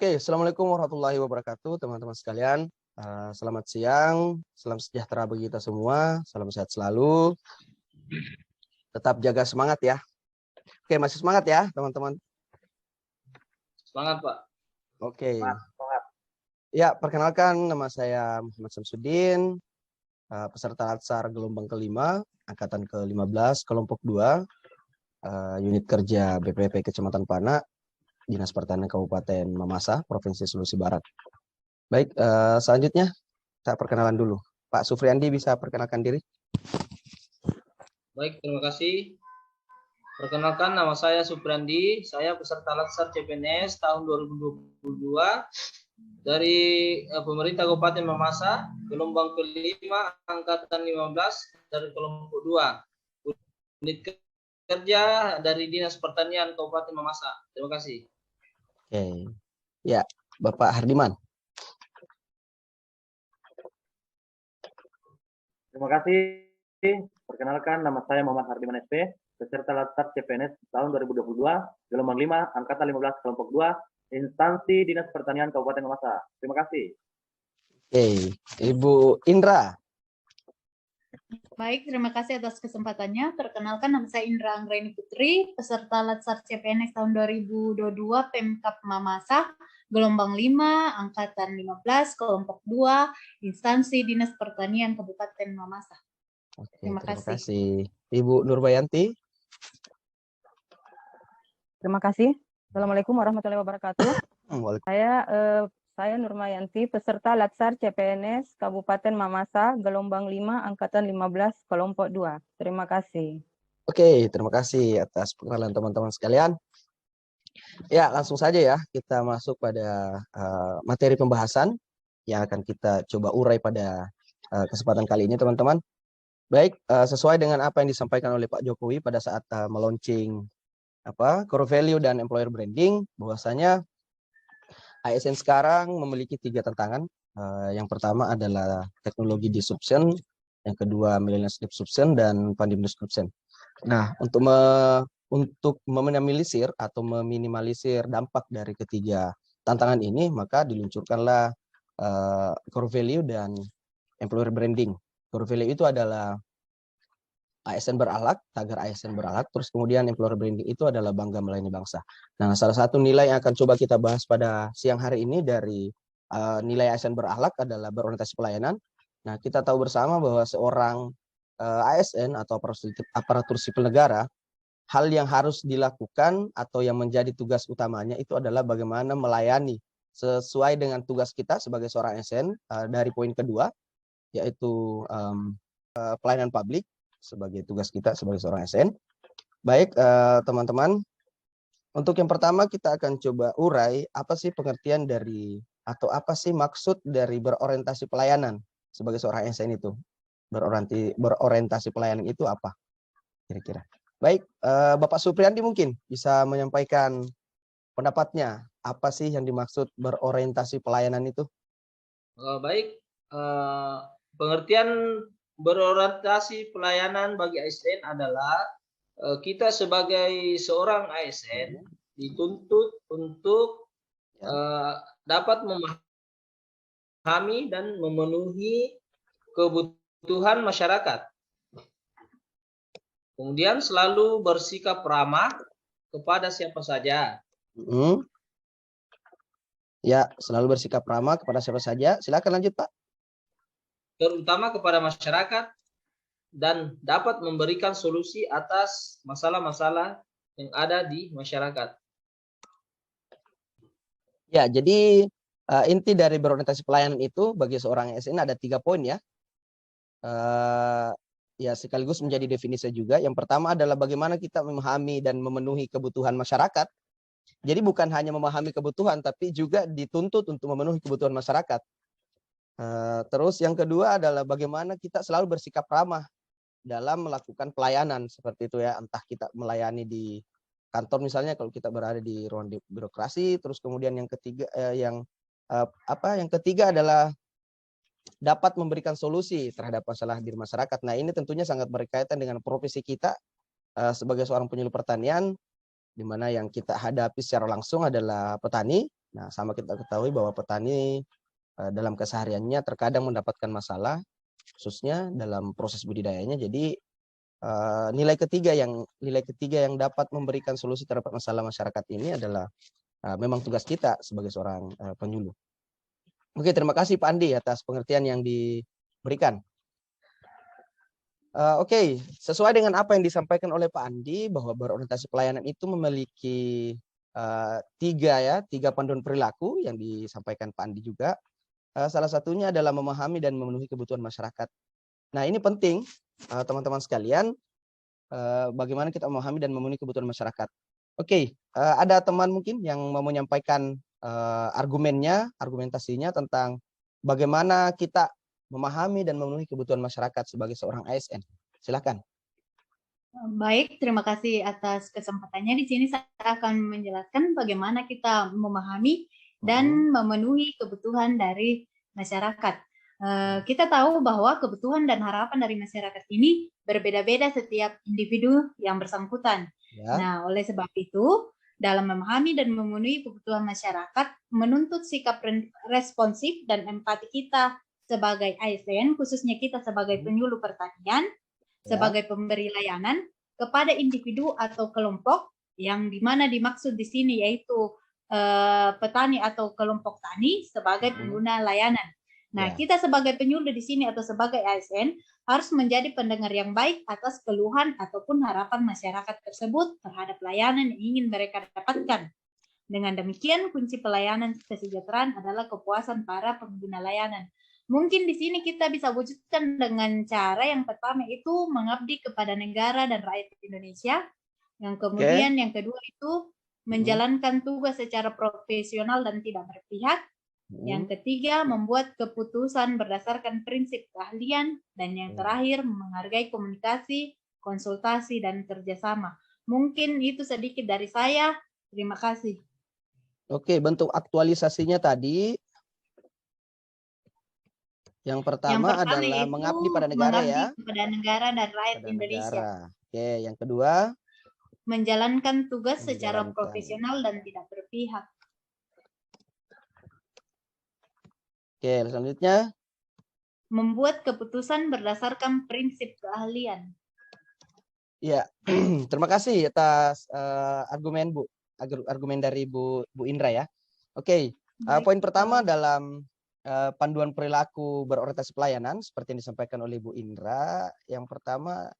Oke, Assalamualaikum warahmatullahi wabarakatuh, teman-teman sekalian. Selamat siang, salam sejahtera bagi kita semua, salam sehat selalu. Tetap jaga semangat ya. Oke, masih semangat ya, teman-teman. Semangat, Pak. Oke. Semangat. Ya, perkenalkan nama saya Muhammad Samsudin, peserta Latsar gelombang kelima, angkatan ke-15, kelompok 2, unit kerja BPP Kecamatan Pana, Dinas Pertanian Kabupaten Mamasa, Provinsi Sulawesi Barat. Baik, selanjutnya saya perkenalan dulu. Pak Sufriandi bisa perkenalkan diri? Baik, terima kasih. Perkenalkan, nama saya Suprandi, saya peserta Latsar CPNS tahun 2022 dari pemerintah Kabupaten Mamasa, gelombang kelima, angkatan 15 dari kelompok 2, unit kerja dari Dinas Pertanian Kabupaten Mamasa. Terima kasih. Oke, ya, Bapak Hardiman. Terima kasih. Perkenalkan, nama saya Muhammad Hardiman SP, peserta Latsar CPNS tahun 2022, gelombang 5, angkatan 15, kelompok 2, instansi Dinas Pertanian Kabupaten Mamasa. Terima kasih. Oke, Ibu Indra. Baik, terima kasih atas kesempatannya. Perkenalkan, nama saya Indra Anggraini Putri, peserta Latsar CPNS tahun 2022 Pemkab Mamasa, gelombang 5, angkatan 15, kelompok 2, instansi Dinas Pertanian Kabupaten Mamasa. Oke, Terima kasih. Ibu Nurbayanti. Terima kasih. Assalamualaikum warahmatullahi wabarakatuh. Saya Nurmayanti, peserta Latsar CPNS Kabupaten Mamasa, gelombang 5, angkatan 15, kelompok 2. Terima kasih. Oke, terima kasih atas perkenalan teman-teman sekalian. Ya, langsung saja ya, kita masuk pada materi pembahasan yang akan kita coba urai pada kesempatan kali ini, teman-teman. Baik, sesuai dengan apa yang disampaikan oleh Pak Jokowi pada saat melaunching core value dan employer branding, bahwasanya ASN sekarang memiliki 3 tantangan. Yang pertama adalah teknologi disruption, yang kedua millennial disruption, dan pandemic disruption. Nah, untuk meminimalisir atau meminimalisir dampak dari ketiga tantangan ini, maka diluncurkanlah core value dan employer branding. Core value itu adalah ASN berakhlak, tagar ASN berakhlak, terus kemudian employer branding itu adalah bangga melayani bangsa. Nah, salah satu nilai yang akan coba kita bahas pada siang hari ini dari nilai ASN berakhlak adalah berorientasi pelayanan. Nah, kita tahu bersama bahwa seorang ASN atau aparatur sipil negara, hal yang harus dilakukan atau yang menjadi tugas utamanya itu adalah bagaimana melayani sesuai dengan tugas kita sebagai seorang ASN dari poin kedua, yaitu pelayanan publik sebagai tugas kita sebagai seorang ASN. Baik, teman-teman, untuk yang pertama kita akan coba urai apa sih pengertian dari atau apa sih maksud dari berorientasi pelayanan sebagai seorang ASN itu. Berorientasi pelayanan itu apa kira-kira? Baik, Bapak Supriyandi mungkin bisa menyampaikan pendapatnya, apa sih yang dimaksud berorientasi pelayanan itu? Baik, pengertian berorientasi pelayanan bagi ASN adalah kita sebagai seorang ASN dituntut untuk dapat memahami dan memenuhi kebutuhan masyarakat. Kemudian selalu bersikap ramah kepada siapa saja. Ya, selalu bersikap ramah kepada siapa saja. Silakan lanjut, Pak. Terutama kepada masyarakat dan dapat memberikan solusi atas masalah-masalah yang ada di masyarakat. Ya, jadi inti dari berorientasi pelayanan itu bagi seorang ASN ada 3 poin ya. Ya, sekaligus menjadi definisi juga. Yang pertama adalah bagaimana kita memahami dan memenuhi kebutuhan masyarakat. Jadi bukan hanya memahami kebutuhan, tapi juga dituntut untuk memenuhi kebutuhan masyarakat. Terus yang kedua adalah bagaimana kita selalu bersikap ramah dalam melakukan pelayanan seperti itu ya, entah kita melayani di kantor misalnya kalau kita berada di ruang birokrasi, terus kemudian yang ketiga yang ketiga adalah dapat memberikan solusi terhadap masalah di masyarakat. Nah, ini tentunya sangat berkaitan dengan profesi kita sebagai seorang penyuluh pertanian, di mana yang kita hadapi secara langsung adalah petani, Nah, sama kita ketahui bahwa petani dalam kesehariannya terkadang mendapatkan masalah, khususnya dalam proses budidayanya. Jadi nilai ketiga yang dapat memberikan solusi terhadap masalah masyarakat ini adalah memang tugas kita sebagai seorang penyuluh. Oke, terima kasih Pak Andi atas pengertian yang diberikan. Oke, sesuai dengan apa yang disampaikan oleh Pak Andi bahwa berorientasi pelayanan itu memiliki tiga panduan perilaku yang disampaikan Pak Andi juga. Salah satunya adalah memahami dan memenuhi kebutuhan masyarakat. Nah, ini penting teman-teman sekalian, bagaimana kita memahami dan memenuhi kebutuhan masyarakat. Oke, ada teman mungkin yang mau menyampaikan argumentasinya tentang bagaimana kita memahami dan memenuhi kebutuhan masyarakat sebagai seorang ASN. Silakan. Baik, terima kasih atas kesempatannya. Di sini saya akan menjelaskan bagaimana kita memahami dan memenuhi kebutuhan dari masyarakat. Kita tahu bahwa kebutuhan dan harapan dari masyarakat ini berbeda-beda setiap individu yang bersangkutan. Ya. Nah, oleh sebab itu, dalam memahami dan memenuhi kebutuhan masyarakat, menuntut sikap responsif dan empati kita sebagai ASN, khususnya kita sebagai penyuluh pertanian, sebagai pemberi layanan kepada individu atau kelompok yang dimana dimaksud di sini yaitu petani atau kelompok tani sebagai pengguna layanan. Nah, kita sebagai penyuluh di sini atau sebagai ASN harus menjadi pendengar yang baik atas keluhan ataupun harapan masyarakat tersebut terhadap layanan yang ingin mereka dapatkan. Dengan demikian, kunci pelayanan kesejahteraan adalah kepuasan para pengguna layanan. Mungkin di sini kita bisa wujudkan dengan cara yang pertama itu mengabdi kepada negara dan rakyat Indonesia. Yang kemudian yang kedua itu menjalankan tugas secara profesional dan tidak berpihak. Yang ketiga membuat keputusan berdasarkan prinsip keahlian. Dan yang terakhir menghargai komunikasi, konsultasi, dan kerjasama. Mungkin itu sedikit dari saya. Terima kasih. Oke, bentuk aktualisasinya tadi. Yang pertama adalah mengabdi pada negara ya. Pada negara dan rakyat Indonesia. Oke, yang kedua menjalankan tugas secara profesional dan tidak berpihak. Oke, selanjutnya membuat keputusan berdasarkan prinsip keahlian. Ya, terima kasih atas argumen dari Bu Indra ya. Oke, poin pertama dalam panduan perilaku berorientasi pelayanan seperti yang disampaikan oleh Bu Indra, yang pertama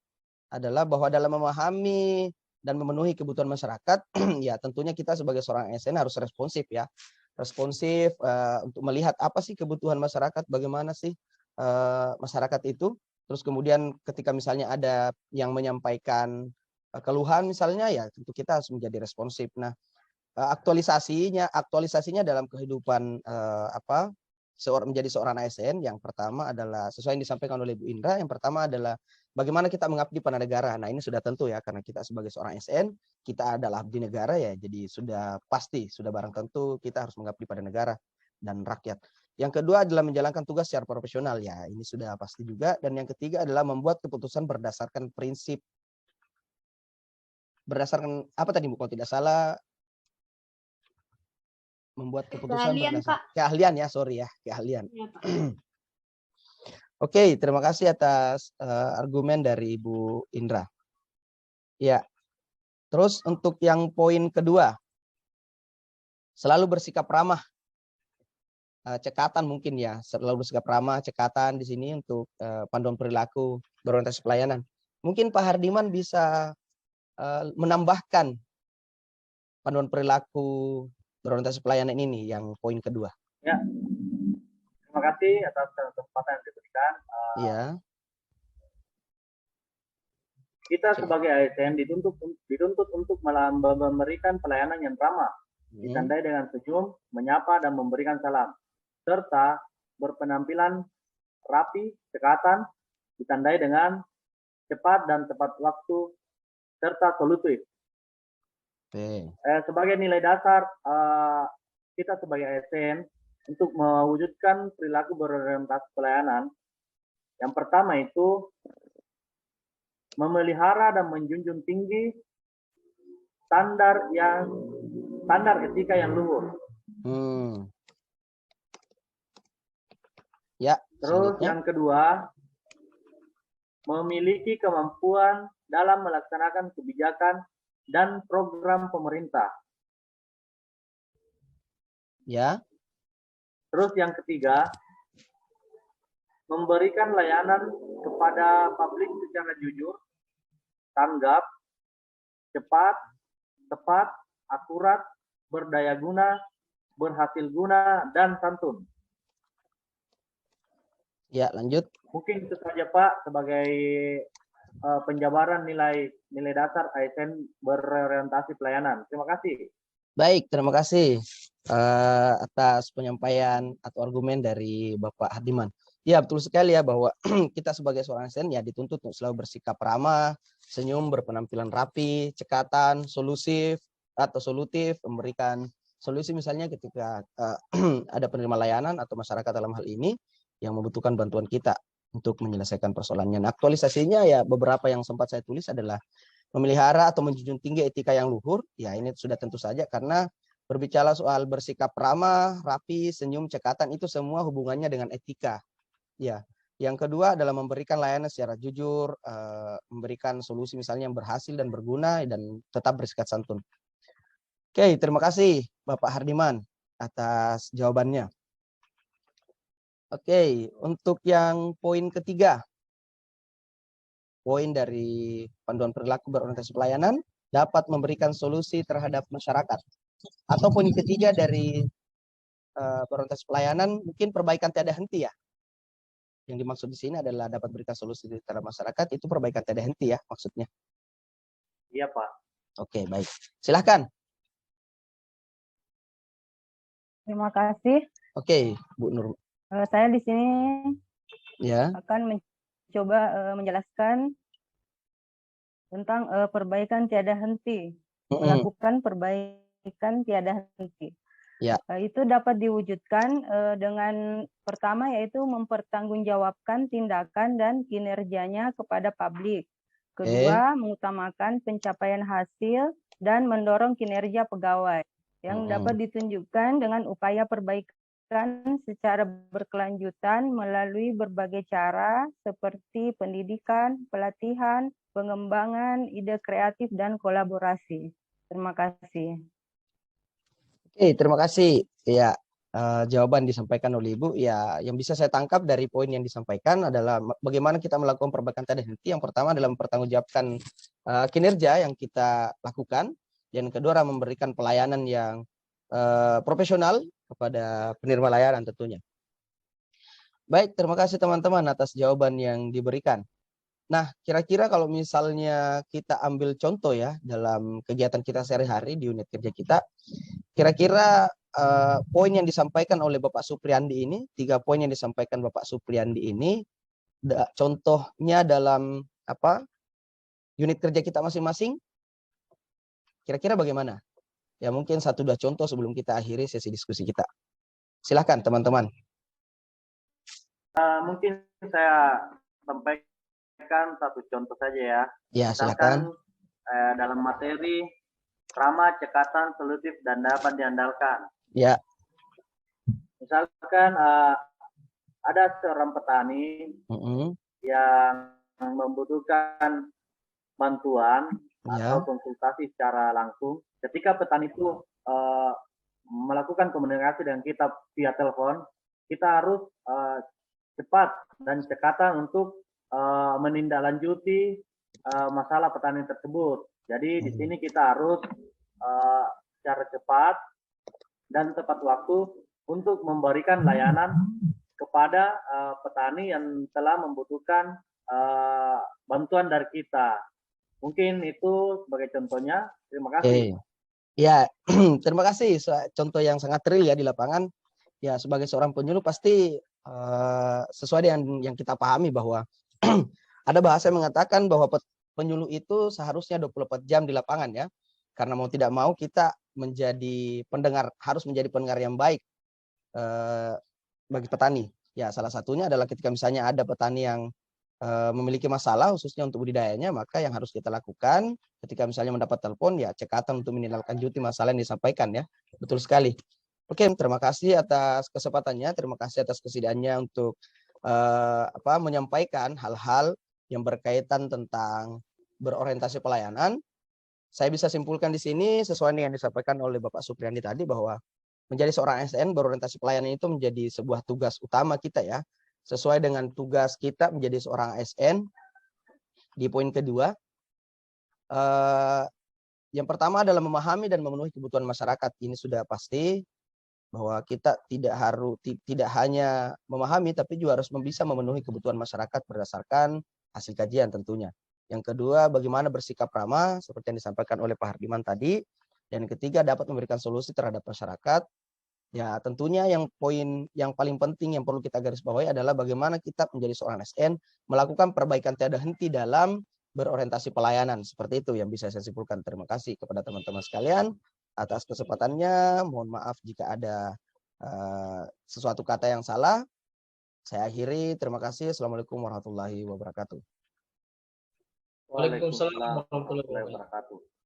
adalah bahwa dalam memahami dan memenuhi kebutuhan masyarakat, ya tentunya kita sebagai seorang ASN harus responsif ya, responsif untuk melihat apa sih kebutuhan masyarakat, bagaimana sih masyarakat itu, terus kemudian ketika misalnya ada yang menyampaikan keluhan misalnya, ya tentu kita harus menjadi responsif. Nah, aktualisasinya dalam kehidupan menjadi seorang ASN, yang pertama adalah sesuai yang disampaikan oleh Bu Indra, yang pertama adalah bagaimana kita mengabdi pada negara. Nah, ini sudah tentu ya, karena kita sebagai seorang ASN, kita adalah abdi negara ya, jadi sudah pasti, sudah barang tentu kita harus mengabdi pada negara dan rakyat. Yang kedua adalah menjalankan tugas secara profesional ya, ini sudah pasti juga. Dan yang ketiga adalah membuat keputusan berdasarkan prinsip, berdasarkan apa tadi Bu, kalau tidak salah, membuat keputusan berdasarkan keahlian ya, sorry ya, keahlian. Ya, Oke, terima kasih atas argumen dari Bu Indra. Ya, terus untuk yang poin kedua, selalu bersikap ramah, cekatan mungkin ya, selalu bersikap ramah, cekatan di sini untuk panduan perilaku berorientasi pelayanan. Mungkin Pak Hardiman bisa menambahkan panduan perilaku berorientasi pelayanan ini yang poin kedua. Ya, terima kasih atas kesempatan yang diberikan. Iya. Kita sebagai ASN dituntut untuk memberikan pelayanan yang ramah, ditandai dengan senyum, menyapa dan memberikan salam, serta berpenampilan rapi, cekatan, ditandai dengan cepat dan tepat waktu, serta solutif. Sebagai nilai dasar kita sebagai ASN untuk mewujudkan perilaku berorientasi pelayanan, yang pertama itu memelihara dan menjunjung tinggi standar etika yang luhur, Ya, Terus selanjutnya. yang kedua, memiliki kemampuan dalam melaksanakan kebijakan dan program pemerintah. Ya. Terus yang ketiga, memberikan layanan kepada publik secara jujur, tanggap, cepat, tepat, akurat, berdaya guna, berhasil guna, dan santun. Ya, lanjut. Mungkin itu saja Pak sebagai penjabaran nilai dasar ASN berorientasi pelayanan. Terima kasih. Baik, terima kasih atas penyampaian atau argumen dari Bapak Hardiman. Ya, betul sekali ya bahwa kita sebagai seorang ASN ya dituntut untuk selalu bersikap ramah, senyum, berpenampilan rapi, cekatan, solutif, memberikan solusi misalnya ketika ada penerima layanan atau masyarakat dalam hal ini yang membutuhkan bantuan kita untuk menyelesaikan persoalannya. Nah, aktualisasinya ya beberapa yang sempat saya tulis adalah memelihara atau menjunjung tinggi etika yang luhur. Ya, ini sudah tentu saja karena berbicara soal bersikap ramah, rapi, senyum, cekatan itu semua hubungannya dengan etika. Ya. Yang kedua adalah memberikan layanan secara jujur, memberikan solusi misalnya yang berhasil dan berguna dan tetap bersikap santun. Oke, terima kasih Bapak Hardiman atas jawabannya. Oke, untuk yang poin ketiga, poin dari panduan perilaku berorientasi pelayanan dapat memberikan solusi terhadap masyarakat. Atau poin ketiga dari berorientasi pelayanan mungkin perbaikan tiada henti ya. Yang dimaksud di sini adalah dapat berikan solusi terhadap masyarakat, itu perbaikan tiada henti ya maksudnya. Iya Pak. Oke, baik. Silahkan. Terima kasih. Oke, Bu Nur. Saya di sini Ya. akan mencoba menjelaskan tentang perbaikan tiada henti, melakukan perbaikan tiada henti. Ya. Itu dapat diwujudkan dengan pertama yaitu mempertanggungjawabkan tindakan dan kinerjanya kepada publik. Kedua, mengutamakan pencapaian hasil dan mendorong kinerja pegawai yang dapat ditunjukkan dengan upaya perbaikan secara berkelanjutan melalui berbagai cara seperti pendidikan, pelatihan, pengembangan ide kreatif, dan kolaborasi. Terima kasih. Oke, terima kasih. Ya, jawaban disampaikan oleh Ibu. Ya, yang bisa saya tangkap dari poin yang disampaikan adalah bagaimana kita melakukan perbaikan tiada henti. Yang pertama adalah mempertanggungjawabkan kinerja yang kita lakukan. Dan kedua adalah memberikan pelayanan yang profesional kepada penerima layanan tentunya. Baik, terima kasih teman-teman atas jawaban yang diberikan. Nah, kira-kira kalau misalnya kita ambil contoh ya dalam kegiatan kita sehari-hari di unit kerja kita, kira-kira poin yang disampaikan oleh Bapak Supriyandi ini, 3 poin yang disampaikan Bapak Supriyandi ini, contohnya dalam unit kerja kita masing-masing, kira-kira bagaimana? Ya mungkin 1-2 contoh sebelum kita akhiri sesi diskusi kita. Silahkan teman-teman. Mungkin saya sampaikan 1 contoh saja ya. Ya, silakan. Dalam materi ramah, cekatan, solutif, dan dapat diandalkan. Ya. Misalkan ada seorang petani yang membutuhkan bantuan atau konsultasi secara langsung. Ketika petani itu melakukan komunikasi dengan kita via telepon, kita harus cepat dan cekatan untuk menindaklanjuti masalah petani tersebut. Jadi di sini kita harus secara cepat dan tepat waktu untuk memberikan layanan kepada petani yang telah membutuhkan bantuan dari kita. Mungkin itu sebagai contohnya. Terima kasih. Ya, terima kasih. Contoh yang sangat real ya di lapangan. Ya, sebagai seorang penyuluh pasti sesuai dengan yang kita pahami bahwa ada bahasa yang mengatakan bahwa penyuluh itu seharusnya 24 jam di lapangan ya. Karena mau tidak mau kita harus menjadi pendengar yang baik bagi petani. Ya, salah satunya adalah ketika misalnya ada petani yang memiliki masalah khususnya untuk budidayanya, maka yang harus kita lakukan ketika misalnya mendapat telepon ya cekatan untuk menindaklanjuti masalah yang disampaikan ya. Betul sekali. Oke, terima kasih atas kesempatannya, terima kasih atas kesediaannya untuk menyampaikan hal-hal yang berkaitan tentang berorientasi pelayanan. Saya bisa simpulkan di sini sesuai dengan yang disampaikan oleh Bapak Supriyandi tadi, bahwa menjadi seorang ASN berorientasi pelayanan itu menjadi sebuah tugas utama kita ya. Sesuai dengan tugas kita menjadi seorang ASN. Di poin kedua, yang pertama adalah memahami dan memenuhi kebutuhan masyarakat. Ini sudah pasti bahwa kita tidak hanya memahami, tapi juga harus bisa memenuhi kebutuhan masyarakat berdasarkan hasil kajian tentunya. Yang kedua, bagaimana bersikap ramah seperti yang disampaikan oleh Pak Hardiman tadi. Dan yang ketiga, dapat memberikan solusi terhadap masyarakat. Ya, tentunya yang poin yang paling penting yang perlu kita garis bawahi adalah bagaimana kita menjadi seorang ASN melakukan perbaikan tiada henti dalam berorientasi pelayanan. Seperti itu yang bisa saya simpulkan. Terima kasih kepada teman-teman sekalian atas kesempatannya. Mohon maaf jika ada sesuatu kata yang salah. Saya akhiri. Terima kasih. Assalamualaikum warahmatullahi wabarakatuh. Waalaikumsalam warahmatullahi wabarakatuh.